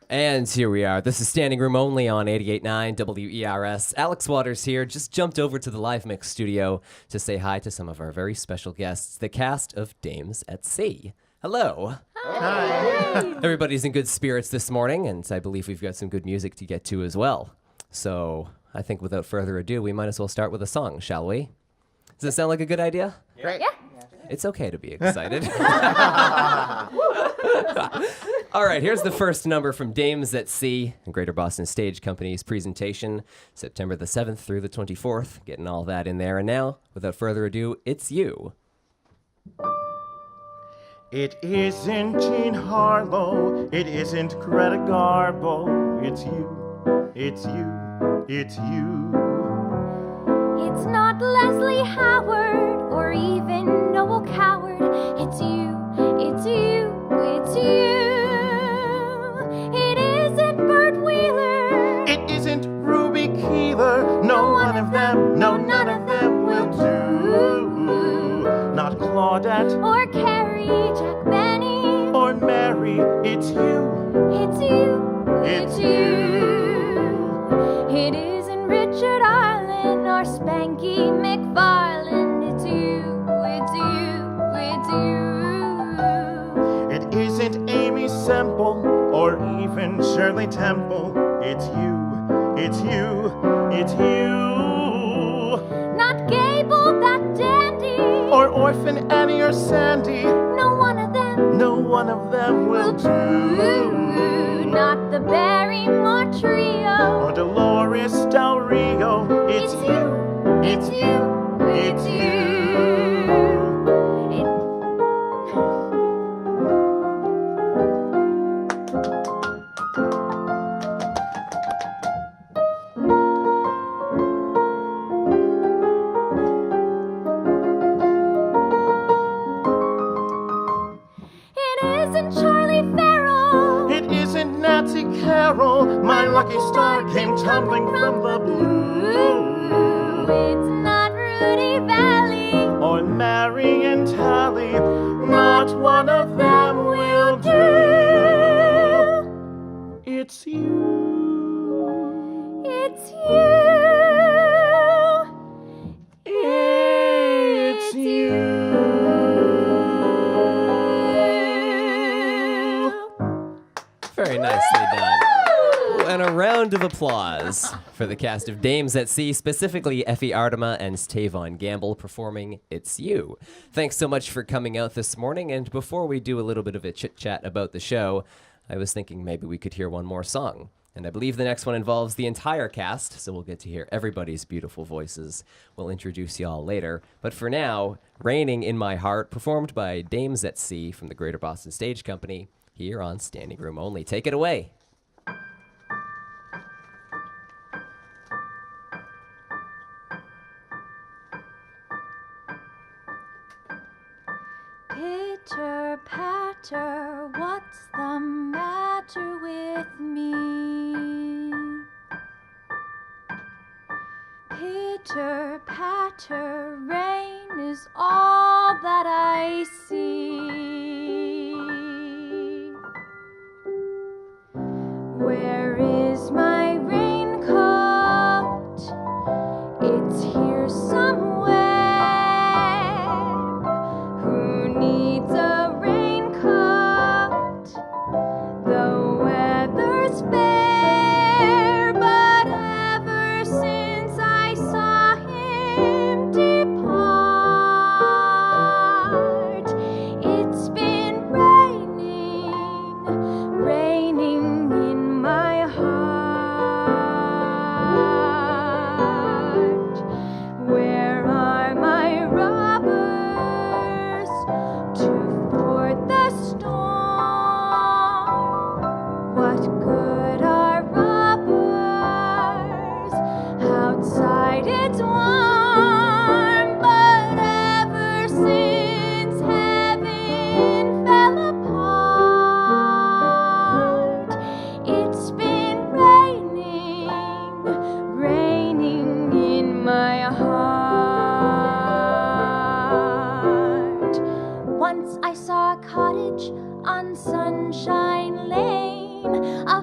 And here we are. This is Standing Room Only on 88.9 WERS. Alex Waters here. Just jumped over to the Live Mix studio to say hi to some of our very special guests, the cast of Dames at Sea. Hello. Hi. Everybody's in good spirits this morning, and I believe we've got some good music to get to as well. So I think without further ado, we might as well start with a song, shall we? Does it sound like a good idea? Great. Yeah. It's okay to be excited. All right, here's the first number from Dames at Sea, Greater Boston Stage Company's presentation, September the 7th through the 24th. Getting all that in there. And now, without further ado, it's you. It isn't Jean Harlow, it isn't Greta Garbo, it's you, it's you, it's you. It's not Leslie Howard or even Noel Coward. It's you, it's you, it's you. It isn't Bert Wheeler. It isn't Ruby Keeler, no one of them, no none of them will do. Not Claudette Or Carrie, Jack Benny. or Mary, it's you, It's you, it's you. It isn't Richard Arlen or Spanky McFarlane. It's you, it's you, it's you. It isn't Amy Semple or even Shirley Temple. It's you, it's you, it's you. Not Gable, that dandy. Or Orphan Annie or Sandy. No one of them No one of them will do. Not the Barrymore trio. Or Dolores Del Rio. It's you, it's you, it's you. It isn't Charlie Farrell. It isn't Nancy Carroll. My lucky star came tumbling from the blue. It's not Rudy Valley. Or Marion Talley. Not one of them will do. It's you. It's you. It's you. Very nicely done. And a round of applause for the cast of Dames at Sea, specifically Effie Artema and Tavon Gamble performing It's You. Thanks so much for coming out this morning, and before we do a little bit of a chit-chat about the show, I was thinking maybe we could hear one more song. And I believe the next one involves the entire cast, so we'll get to hear everybody's beautiful voices. We'll introduce y'all later. But for now, Raining in My Heart, performed by Dames at Sea from the Greater Boston Stage Company, here on Standing Room Only. Take it away. Pitter patter, what's the matter with me? Pitter patter, rain is all that I see. Where is my raincoat? It's here somewhere. Who needs a raincoat? The weather's fair, but ever since I saw him depart, it's been raining, raining in my heart. Where are my robbers to ford the storm? What good are robbers? Outside it's warm, but ever since heaven fell apart, it's been raining, raining in my heart. Once I saw a cottage on Sunshine Lane, a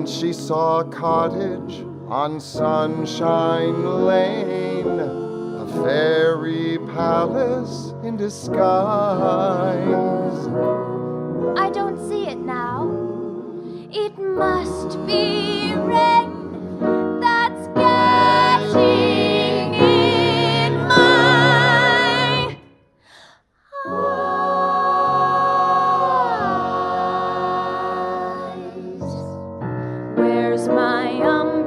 And she saw a cottage on Sunshine Lane, a fairy palace in disguise. I don't see it now. It must be rain that's getting in my eyes. Where's my umbrella?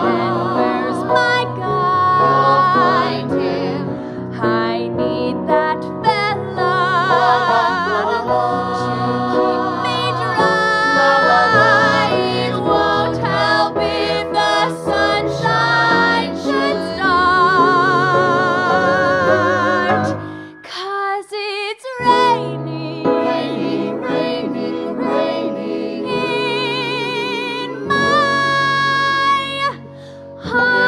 And where's my guide? I need that fella to keep me dry. It won't help if the sunshine should start, 'cause it's raining, raining, raining, raining in my heart.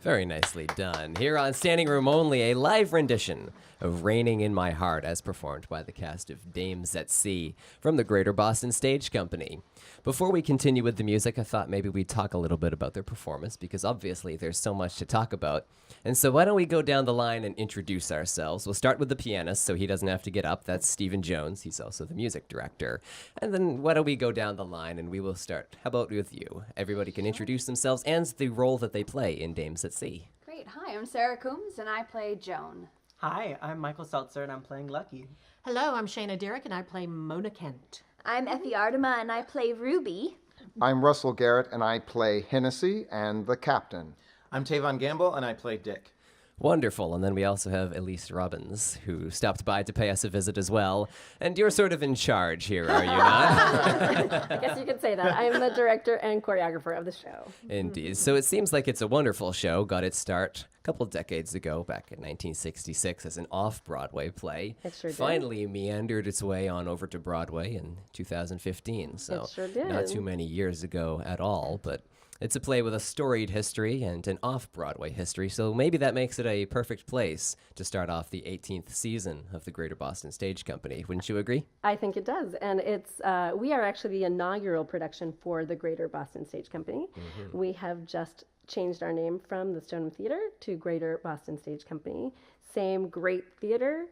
Very nicely done. Here on Standing Room Only, a live rendition of Raining in My Heart as performed by the cast of Dames at Sea from the Greater Boston Stage Company. Before we continue with the music, I thought maybe we'd talk a little bit about their performance because obviously there's so much to talk about. And so why don't we go down the line and introduce ourselves? We'll start with the pianist so he doesn't have to get up. That's Stephen Jones. He's also the music director. And then why don't we go down the line and we will start. How about with you? Everybody can introduce themselves and the role that they play in Dames at Sea. Great. Hi, I'm Sarah Coombs, and I play Joan. Hi, I'm Michael Seltzer, and I'm playing Lucky. Hello, I'm Shayna Derrick, and I play Mona Kent. I'm Effie Ardema, and I play Ruby. I'm Russell Garrett, and I play Hennessy and the captain. I'm Tavon Gamble, and I play Dick. Wonderful. And then we also have Elise Robbins, who stopped by to pay us a visit as well. And you're sort of in charge here, are you not? I guess you could say that. I am the director and choreographer of the show. Indeed. So it seems like it's a wonderful show. Got its start a couple decades ago, back in 1966, as an off-Broadway play. It sure did. Finally meandered its way on over to Broadway in 2015. So It sure did. not too many years ago at all, but it's a play with a storied history and an off-Broadway history, so maybe that makes it a perfect place to start off the 18th season of the Greater Boston Stage Company. Wouldn't you agree? I think it does. And it's we are actually the inaugural production for the Greater Boston Stage Company. Mm-hmm. We have just changed our name from the Stoneham Theater to Greater Boston Stage Company. Same great theater,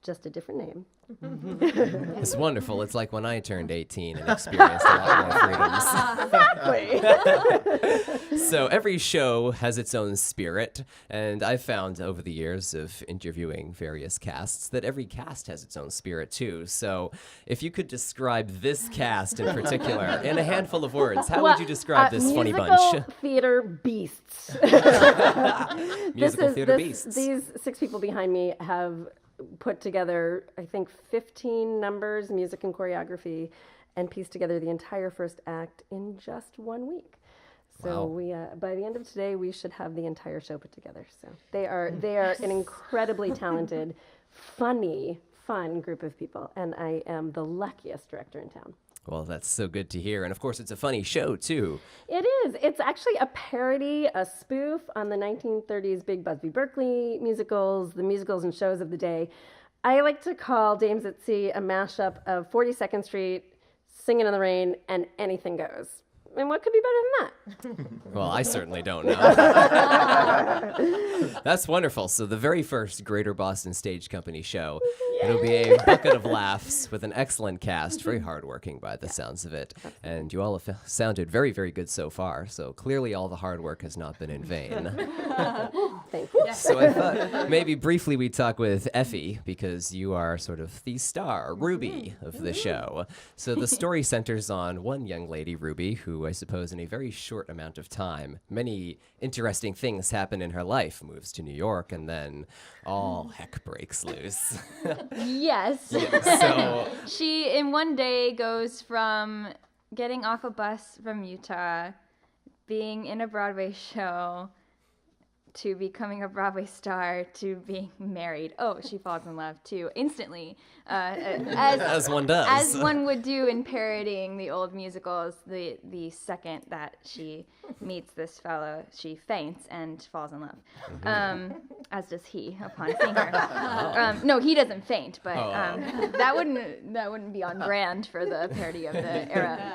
just a different name. It's wonderful. It's like when I turned 18 and experienced a lot more freedoms. Exactly. So every show has its own spirit, and I've found over the years of interviewing various casts that every cast has its own spirit too. So if you could describe this cast in particular in a handful of words, how would you describe this funny bunch? Musical theater beasts. Musical theater beasts. These 6 people behind me have put together, I think, 15 numbers, music and choreography, and pieced together the entire first act in just 1 week. So Wow. we, by the end of today, we should have the entire show put together. So they are an incredibly talented, fun group of people, and I am the luckiest director in town. Well, that's so good to hear. And of course, it's a funny show, too. It is. It's actually a parody, a spoof on the 1930s Big Busby Berkeley musicals, the musicals and shows of the day. I like to call Dames at Sea a mashup of 42nd Street, Singing in the Rain, and Anything Goes. And what could be better than that? Well, I certainly don't know. That's wonderful. So the very first Greater Boston Stage Company show. It'll be a bucket of laughs with an excellent cast, very hardworking by the sounds of it. And you all have sounded very, very good so far. So clearly all the hard work has not been in vain. Thank you. So I thought maybe briefly we'd talk with Effie, because you are sort of the star, Ruby, of the show. So the story centers on one young lady, Ruby, who I suppose in a very short amount of time, many interesting things happen in her life, moves to New York, and then all heck breaks loose. Yes. So She, in one day, goes from getting off a bus from Utah, being in a Broadway show, to becoming a Broadway star to being married. Oh, she falls in love too instantly, As one does. as one would do in parodying the old musicals. The second that she meets this fellow, she faints and falls in love, as does he upon seeing her. No, he doesn't faint, but that wouldn't be on brand for the parody of the era.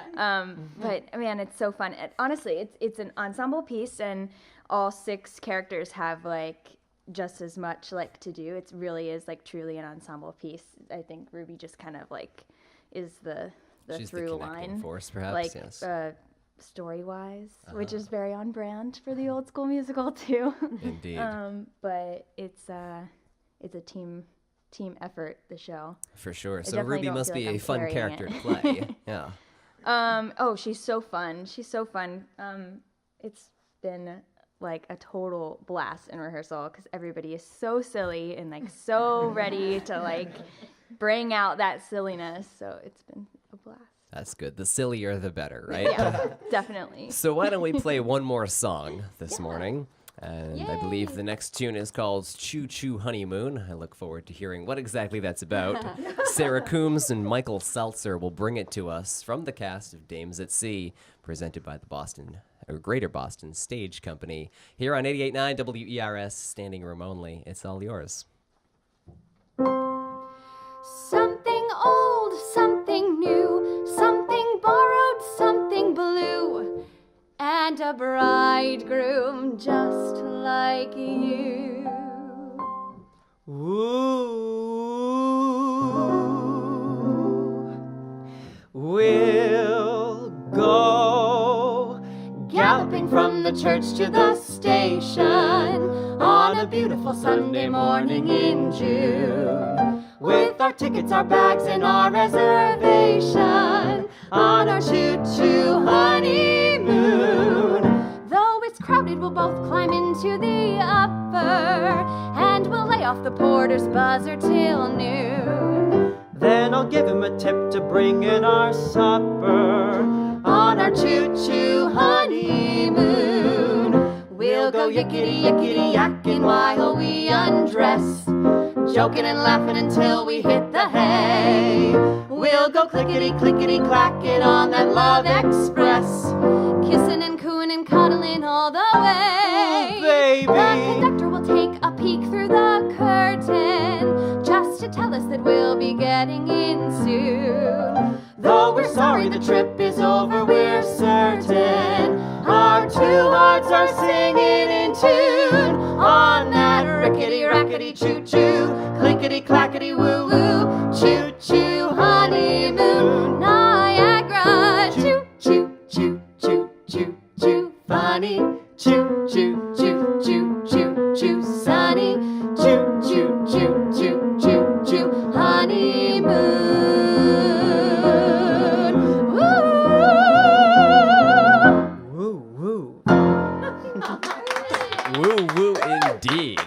But man, it's so fun. Honestly, it's an ensemble piece, and all 6 characters have like just as much like to do. It really is like truly an ensemble piece. I think Ruby just kind of like is the She's through the connecting line, force, perhaps. like Yes. story wise, which is very on brand for the old school musical too. Indeed. But it's a team effort. The show. For sure. So definitely Ruby don't must feel be like a I'm fun carrying character it. to play. Yeah. Oh, she's so fun. She's so fun. It's been like a total blast in rehearsal because everybody is so silly and like so ready to like bring out that silliness. So it's been a blast. That's good. The sillier, the better, right? Yeah, definitely. So why don't we play one more song this morning? And I believe the next tune is called Choo Choo Honeymoon. I look forward to hearing what exactly that's about. Sarah Coombs and Michael Seltzer will bring it to us from the cast of Dames at Sea, presented by the Greater Boston Stage Company. Here on 88.9 WERS, Standing Room Only. It's all yours. Something old, something new, something borrowed, something blue, and a bridegroom just like you. We'll go Galloping from the church to the station on a beautiful Sunday morning in June, with our tickets, our bags, and our reservation on our choo-choo honeymoon. Though it's crowded, we'll both climb into the upper, and we'll lay off the porter's buzzer till noon. Then I'll give him a tip to bring in our supper On our choo-choo honeymoon, we'll go yickety-yickety-yakking while we undress, joking and laughing until we hit the hay. We'll go clickety-clickety-clacking on that Love Express, kissing and cooing and cuddling all the way. baby. The conductor will take a peek through the curtain just to tell us that we'll be getting in soon. Though we're sorry the trip is over, we're certain our 2 hearts are singing in tune on that rickety-rackety choo-choo, clickety-clackety-woo-woo, choo-choo honeymoon, Niagara, choo-choo-choo-choo-choo-choo, funny, choo-choo-choo-choo-choo-choo, sunny, choo-choo-choo-choo-choo-choo, honeymoon. Woo woo. Woo woo indeed.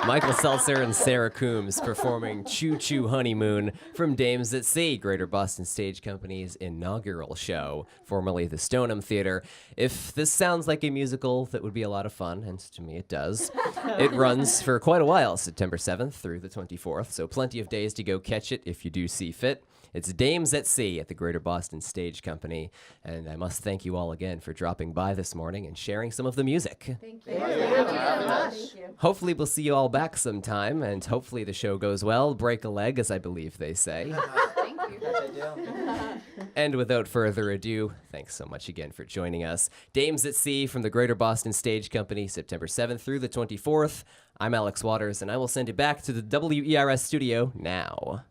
Michael Seltzer and Sarah Coombs performing Choo Choo Honeymoon from Dames at Sea, Greater Boston Stage Company's inaugural show, formerly the Stoneham Theater. If this sounds like a musical that would be a lot of fun, and to me it does, it runs for quite a while, September 7th through the 24th, so plenty of days to go catch it if you do see fit. It's Dames at Sea at the Greater Boston Stage Company, and I must thank you all again for dropping by this morning and sharing some of the music. Thank you. Thank you so much. Hopefully we'll see you all back sometime, and hopefully the show goes well. Break a leg, as I believe they say. Thank you. And without further ado, thanks so much again for joining us. Dames at Sea from the Greater Boston Stage Company, September 7th through the 24th. I'm Alex Waters, and I will send you back to the WERS studio now.